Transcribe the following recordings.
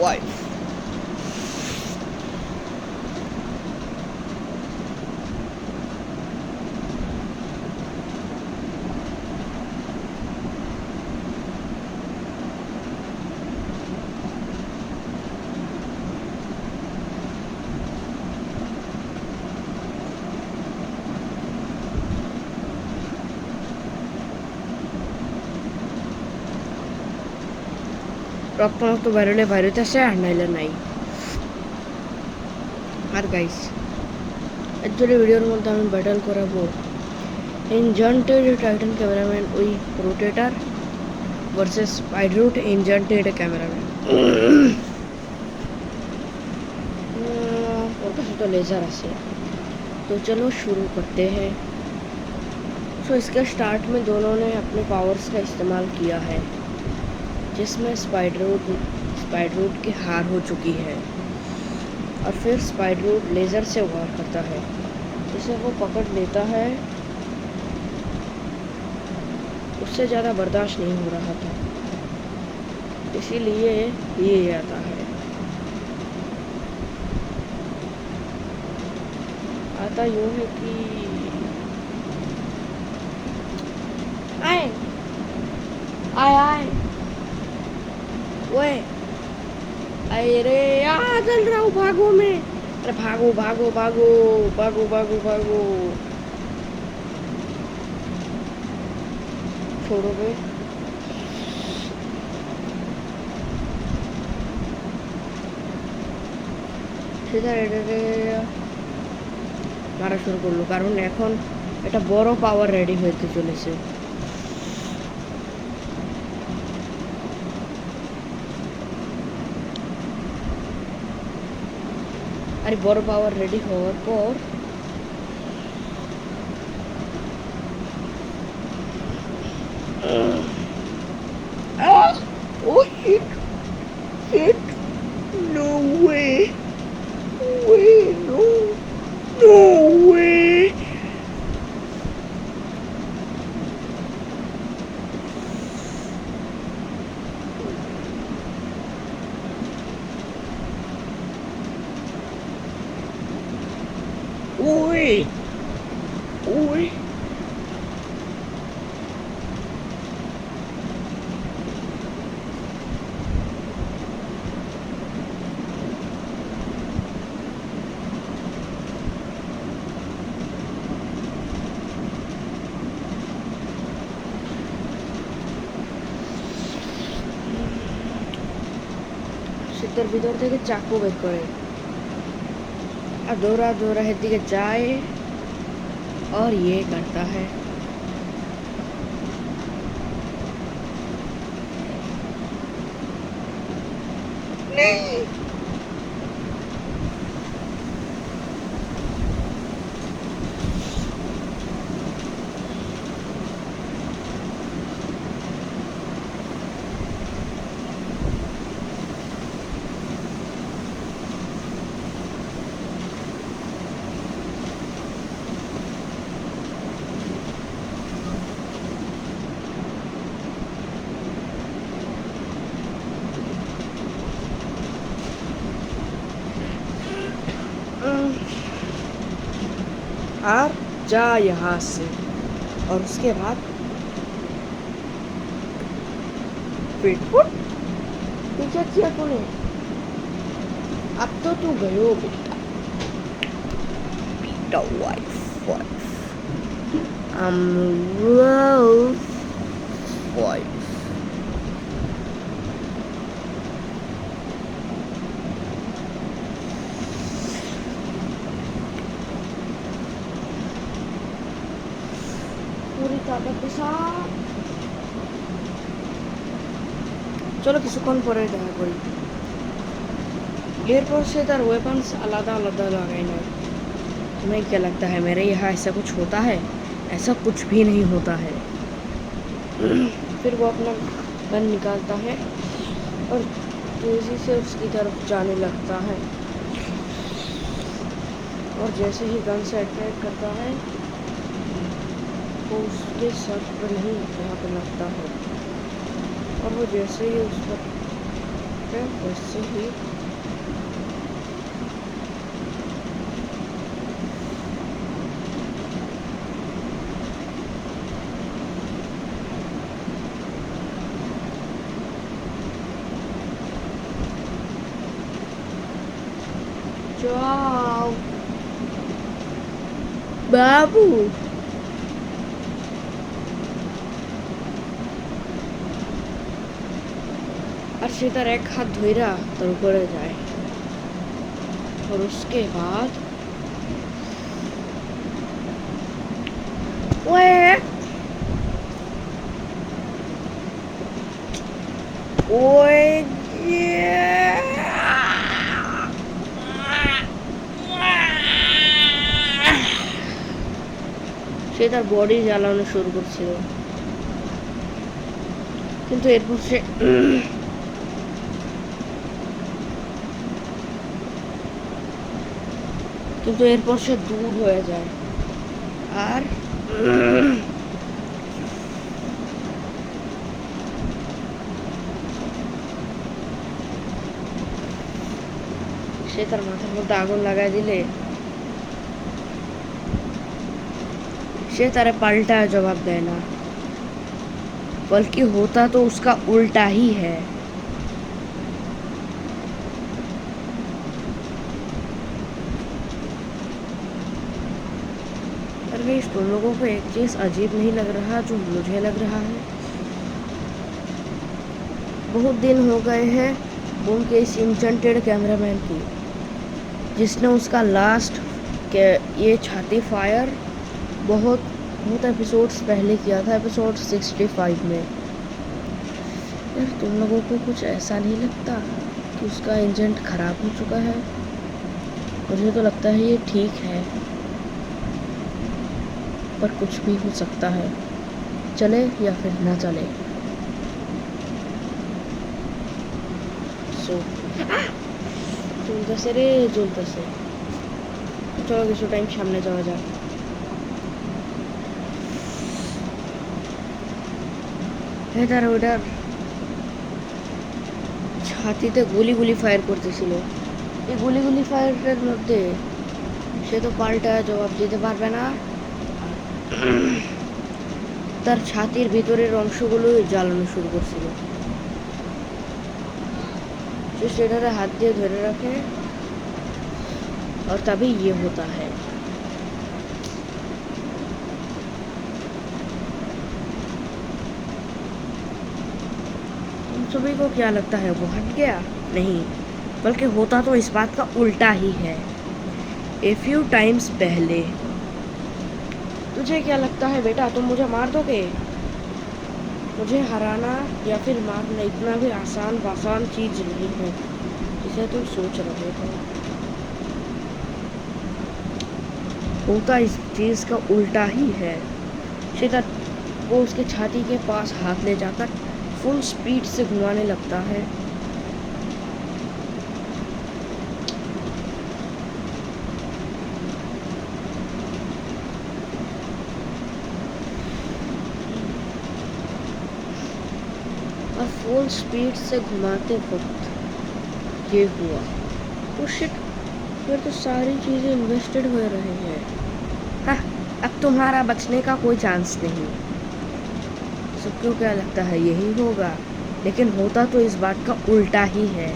Wife. রক্তমুক্ত বাইরে বাইরেতেছে আর নাইলে নাই। আর গাইস একজনের ভিডিওর মধ্যে আমি ব্যাটল করাবো এনজান্টেড টাইটান ক্যামেরাম্যান ওই রোটেটার वर्सेस स्पाइडरूट एन्चेंटेड कैमरामैन। और पास तो लेज़र है, तो चलो शुरू करते हैं। तो इसके स्टार्ट में दोनों ने अपने पावर्स का इस्तेमाल किया है, जिसमें स्पाइडरूट की हार हो चुकी है और फिर स्पाइडरूट लेज़र से वार करता है, जिसे वो पकड़ लेता है। उससे ज़्यादा बर्दाश्त नहीं हो रहा था, इसीलिए ये आता है। आता यूँ है कि आए आए आए ओए अरे यार चल रहा हूँ, भागो मैं। अरे भागो भागो भागो भागो भागो भागो, छोड़ो बे। মারা শুরু করলো, কারণ এখন এটা বড় পাওয়ার রেডি হতে চলেছে। আর বড় পাওয়ার রেডি হওয়ার পর oh shit shit no way no way Ui! Ui! শীতের ভিতর থেকে চাকু বের করে और दौरा दौरा है दिखे जाए और ये करता है। नहीं और जा यहाँ से। और उसके बाद पीछे किया तूने, अब तो तू गयो बेटा बेटा वाइफ वाइफ। पूरी ताकत के साथ चलो কিছুক্ষণ পরে দেখা করি। एयरपोर्ट से तार वेपन्स आलादा आलादा लगाए ना। तुम्हें क्या लगता है मेरे यहाँ ऐसा कुछ होता है? ऐसा कुछ भी नहीं होता है। फिर वो अपना गन निकालता है और तेजी से उसकी तरफ जाने लगता है, और जैसे ही गन से अटैक करता है वो उसके सर पर नहीं यहाँ पर लगता है, और वो जैसे ही उस पर है वैसे ही जाओ बाबू। अर्शिता एक हाथ धोइरा तो ऊपर जाए और उसके बाद ओए ओए সে তার বডি জ্বালানো শুরু করছিল কিন্তু এরপর সে দূর হয়ে যায় আর সে তার মাথার মধ্যে আগুন লাগাই দিলে সে तारे पलटा जवाब देना बल्कि होता तो उसका उल्टा ही है। पर गाइस तुम लोगों को एक चीज अजीब नहीं लग रहा जो मुझे लग रहा है? बहुत दिन हो गए हैं बूम के इस इंचेंटेड कैमरामैन की जिसने उसका लास्ट के ये छाती फायर बहुत एपिसोड्स पहले किया था, एपिसोड 65 में। यार तुम लोगों को कुछ ऐसा नहीं लगता कि उसका इंजन खराब हो चुका है? मुझे तो लगता है ये ठीक है, पर कुछ भी हो सकता है, चले या फिर ना चले। চলতেছে রে চলতেছে, চলো কিছু টাইম সামনে যাওয়া যাক। তারা ওটা ছাতিতে গুলি ফায়ার করতেছিল। এই গুলি ফায়ারের মধ্যে সে তো পাল্টা জবাব দিতে পারবে না, তার ছাতির ভিতরের অংশগুলো জ্বালানো শুরু করছিল। সে সেটারে হাত দিয়ে ধরে রাখে और तभी ये होता है। तुम सभी को क्या लगता है वो हट गया? नहीं, बल्कि होता तो इस बात का उल्टा ही है। ए फ्यू टाइम्स पहले। तुझे क्या लगता है बेटा, तुम मुझे मार दोगे? मुझे हराना या फिर मारना इतना भी आसान चीज नहीं है जिसे तुम सोच रहे हो। होता इस चीज का उल्टा ही है। शेतर वो उसके छाती के पास हाथ ले जाकर फुल स्पीड से घुमाने लगता है। और फुल स्पीड से घुमाते वक्त ये हुआ। ओ शिट, फिर तो सारी चीजें इन्वेस्टेड हो रही हैं। हाँ, अब तुम्हारा बचने का कोई चांस नहीं। सबको क्या लगता है यही होगा, लेकिन होता तो इस बात का उल्टा ही है।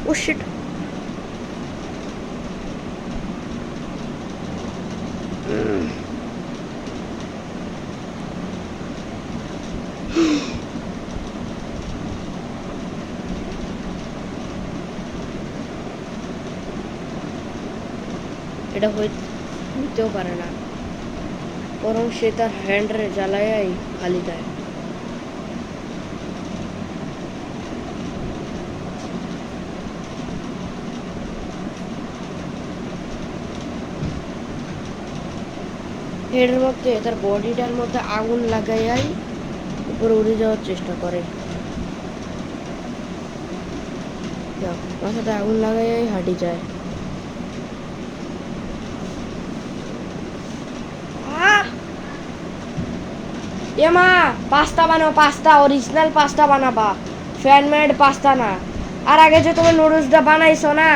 ओ शिट, এটা হইতেও পারে না, বরং সে তার হ্যান্ডরে জ্বালায়াই খালি দেয়। হেডের মধ্যে তার বডিটার মধ্যে আগুন লাগাইয়াই উপরে উড়ে যাওয়ার চেষ্টা করে। মাথাতে আগুন লাগাইয়াই হাঁটি যায়। এমা পাস্তা বানাও, পাস্তা, অরিজিনাল পাস্তা বানাবা, ফ্যান মেড পাস্তা না। আর আগে যে তুমি নুডলসটা বানাইছো না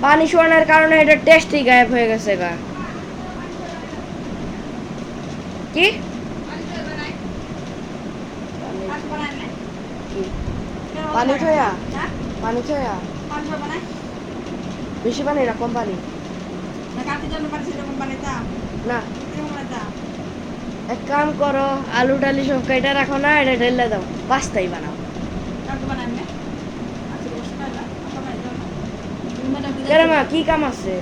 পানি শোয়ানোর কারণে এটা টেস্টই গায়েব হয়ে গেছে গা কি পানি ছয়া পানি ছয়া বেশি পানি না কম পানি না এক কাম করো আলু ডালি সব কাইটা রাখো না এটা ঢেলে দাও পাস্তাই বানাও কেন মা কি কাম আছে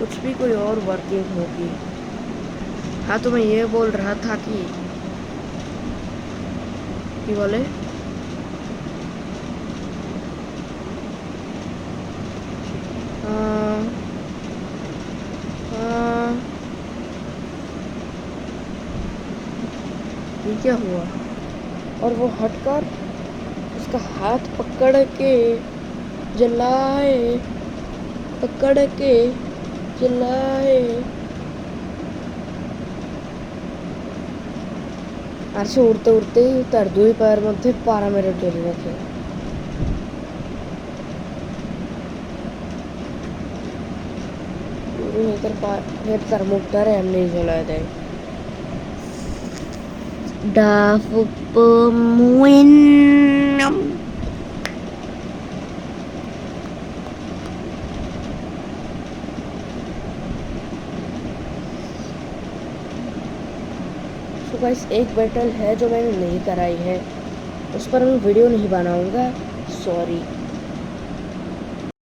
कुछ भी कोई और वर्किंग होगी हाँ तो मैं ये बोल रहा था कि बोले हाँ, हाँ, ये क्या हुआ और वो हटकर उसका हाथ पकड़ के जलाए पकड़ के जलाए আর সে উড়তে উড়তেই তার দুই পায়ের মধ্যে পাড়া মেরে ধরে রাখে फिर তার মুখটারে এমনি ঝোলায় দেয় ডাফুপমুইন तो गाइस एक बैटल है जो मैंने नहीं कराई है उस पर मैं वीडियो नहीं बनाऊंगा सॉरी